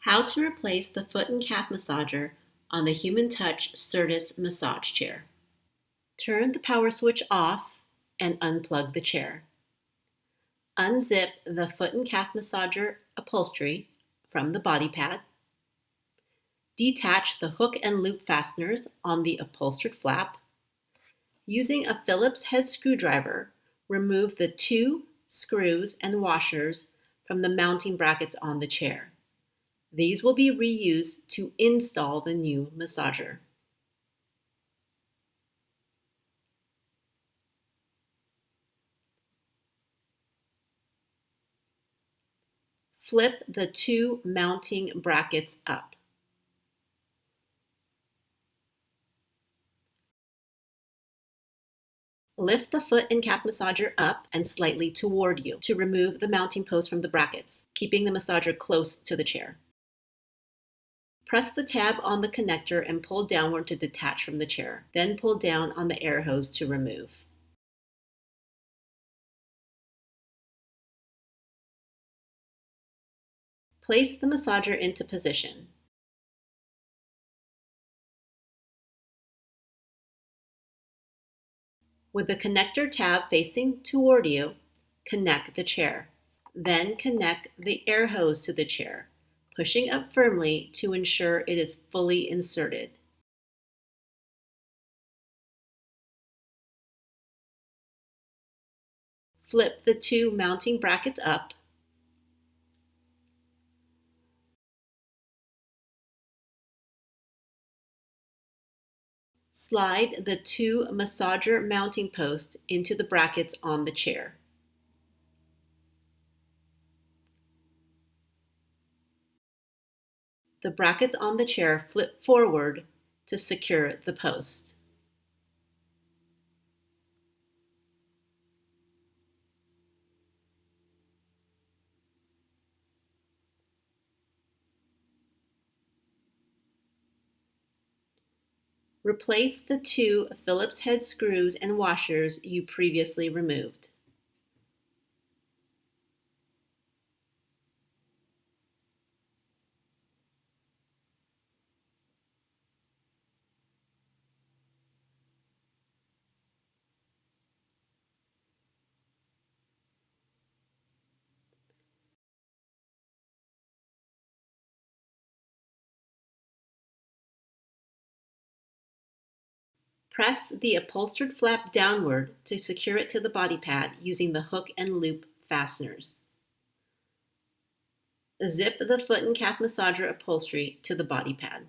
How to replace the foot and calf massager on the Human Touch Certus massage chair. Turn the power switch off and unplug the chair. Unzip the foot and calf massager upholstery from the body pad. Detach the hook and loop fasteners on the upholstered flap. Using a Phillips head screwdriver, remove the 2 screws and washers from the mounting brackets on the chair. These will be reused to install the new massager. Flip the 2 mounting brackets up. Lift the foot and calf massager up and slightly toward you to remove the mounting post from the brackets, keeping the massager close to the chair. Press the tab on the connector and pull downward to detach from the chair. Then pull down on the air hose to remove. Place the massager into position. With the connector tab facing toward you, connect the chair. Then connect the air hose to the chair, pushing up firmly to ensure it is fully inserted. Flip the 2 mounting brackets up. Slide the 2 massager mounting posts into the brackets on the chair. The brackets on the chair flip forward to secure the post. Replace the 2 Phillips head screws and washers you previously removed. Press the upholstered flap downward to secure it to the body pad using the hook and loop fasteners. Zip the foot and calf massager upholstery to the body pad.